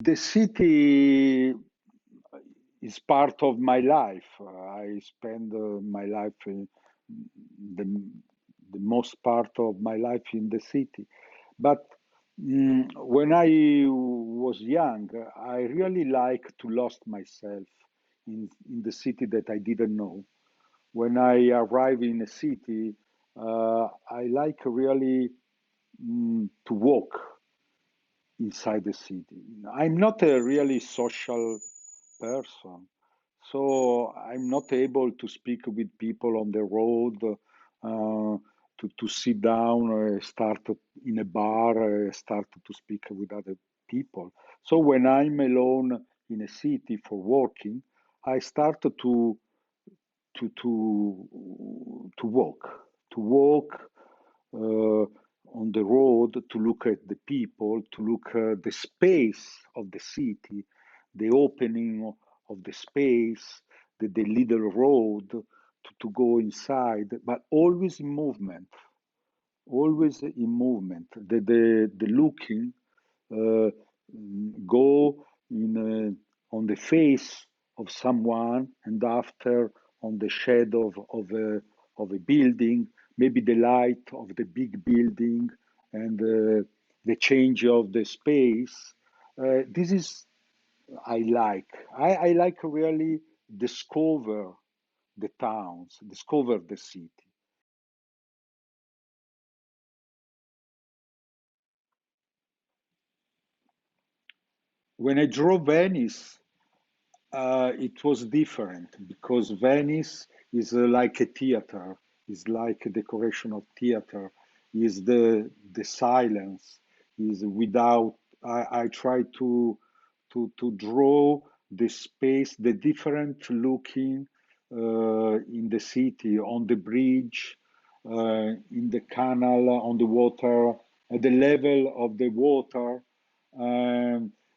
The city is part of my life. I spend my life in the, the most part of my life in the city. But when I was young, I really like to lost myself in the city that I didn't know. When I arrive in a city, I like really to walk inside the city. I'm not a really social person, so I'm not able to speak with people on the road, to sit down, start in a bar, start to speak with other people. So when I'm alone in a city for working, I start to walk uh, on the road, to look at the people, to look at the space of the city, the opening of the space, the little road to go inside, but always in movement, always in movement. The looking uh, go in on the face of someone, and after on the shadow of a building, maybe the light of the big building, and the change of the space. This is I like. I like really discover the towns, discover the city. When I drove Venice, it was different because Venice is like a theater, is like a decoration of theater, is the silence, is without. I try to draw the space, the different looking in the city, on the bridge, in the canal, on the water, at the level of the water,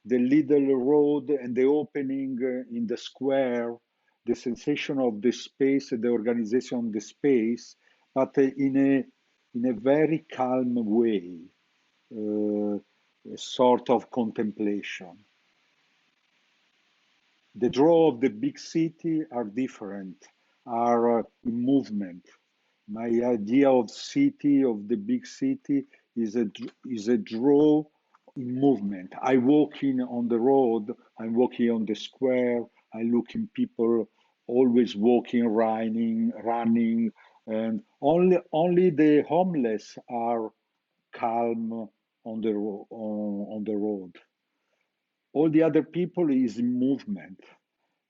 the little road and the opening in the square, the sensation of the space, the organization of the space, but in a very calm way, a sort of contemplation. The draw of the big city are different, are in movement. My idea of city, of the big city, is a draw in movement. I walk in on the road, I'm walking on the square, I look in people always walking, running, and only the homeless are calm on the road. All the other people is in movement.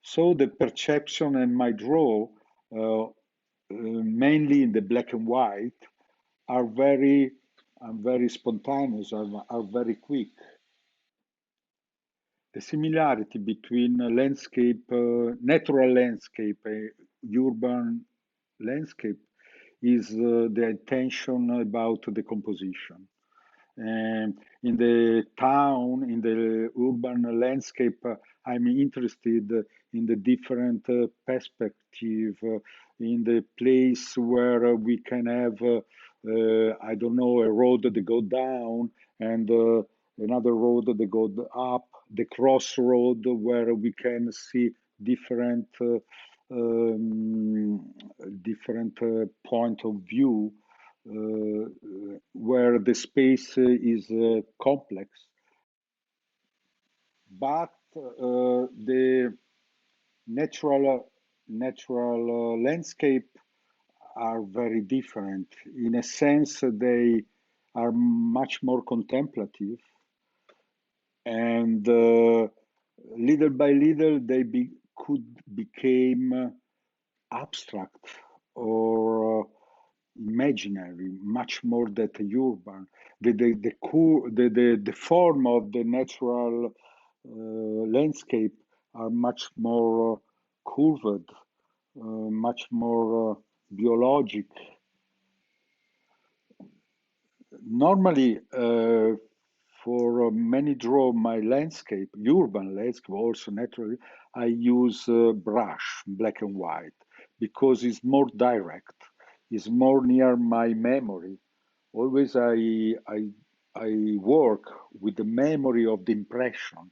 So the perception and my draw, mainly in the black and white, are very spontaneous, are very quick. The similarity between landscape, natural landscape, urban landscape, is the attention about the composition. And in the town, in the urban landscape, I'm interested in the different perspective, in the place where we can have, I don't know, a road that go down, and another road that go up, the crossroad where we can see different um, point of view, where the space is complex, but the natural landscape are very different. In a sense, they are much more contemplative, and little by little could become abstract or imaginary, much more than the urban. The form of the natural landscape are much more curved, much more biologic. Normally, for many draw my landscape, urban landscape, also naturally, I use brush, black and white, because it's more direct, it's more near my memory. Always I work with the memory of the impression,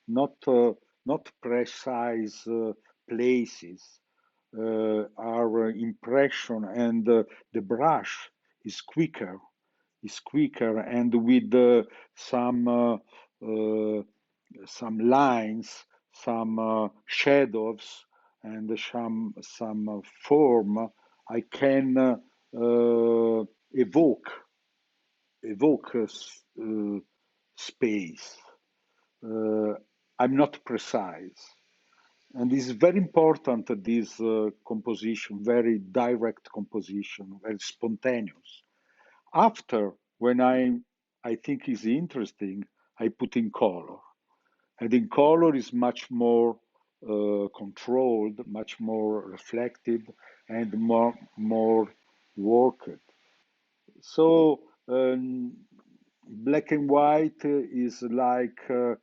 not precise places, our impression, and the brush is quicker, and with uh, some lines, some shadows, and some form, I can evoke evoke space. Uh, I'm not precise. And it's very important that this composition, very direct composition, very spontaneous. After, when I think is interesting, I put in color. And in color is much more controlled, much more reflective, and more worked. So black and white is like a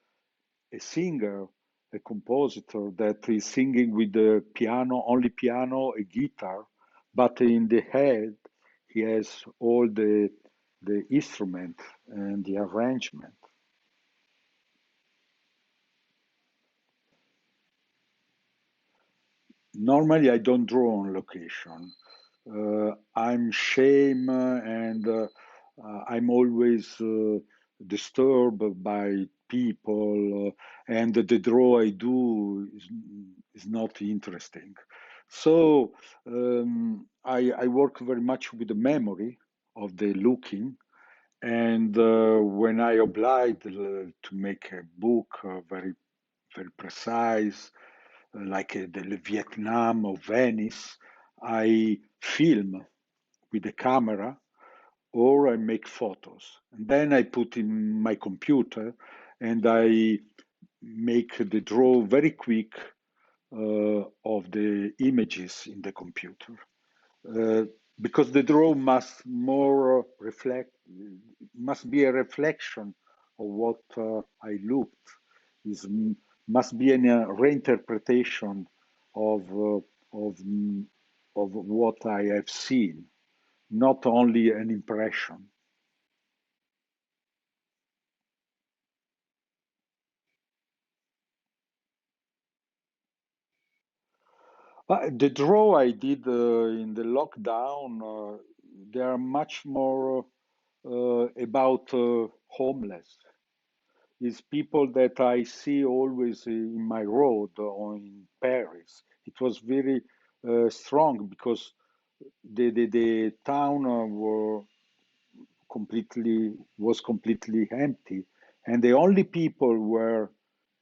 singer, a compositor that is singing with the piano, only piano, a guitar, but in the head he has all the instrument and the arrangement. Normally, I don't draw on location. I'm shame and I'm always disturbed by people, and the draw I do is not interesting. So I work very much with the memory of the looking, and when I obliged to make a book very precise, like the Vietnam or Venice, I film with the camera or I make photos. And then I put in my computer and I make the draw very quick of the images in the computer. Uh, because the draw must be a reflection of what I looked. Is must be a reinterpretation of of of what I have seen, not only an impression. The draw I did in the lockdown, they are much more about homeless. Is people that I see always in my road or in Paris. It was very strong because the town was completely empty, and the only people were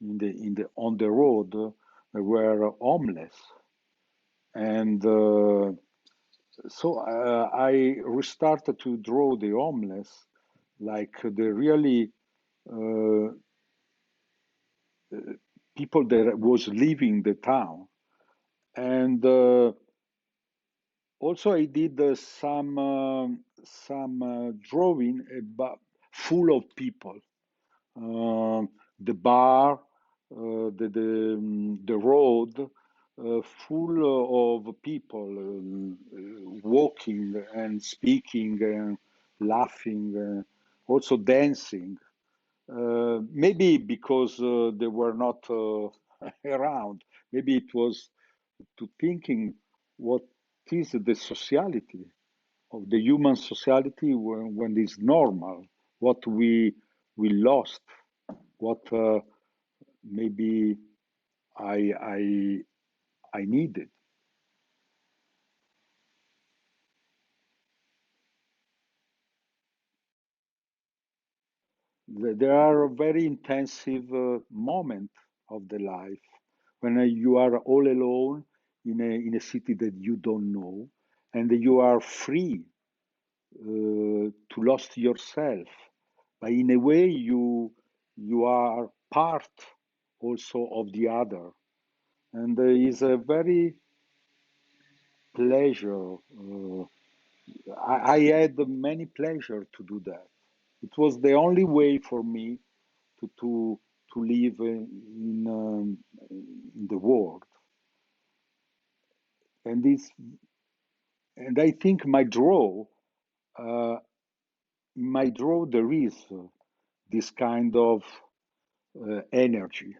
in the on the road were homeless, and so I restarted to draw the homeless, like the really uh, people that was leaving the town, and also I did some drawing about full of people, the bar, the road, full of people walking and speaking and laughing, also dancing. Maybe because they were not around. Maybe it was to thinking what is the sociality of the human sociality when it's normal, what we lost, what maybe I I I needed. There are very intensive moments of the life when you are all alone in a city that you don't know, and you are free to lost yourself. But in a way, you are part also of the other, and there is a very pleasure. I had many pleasure to do that. It was the only way for me to live in the world, and this and I think uh, in my draw there is this kind of energy.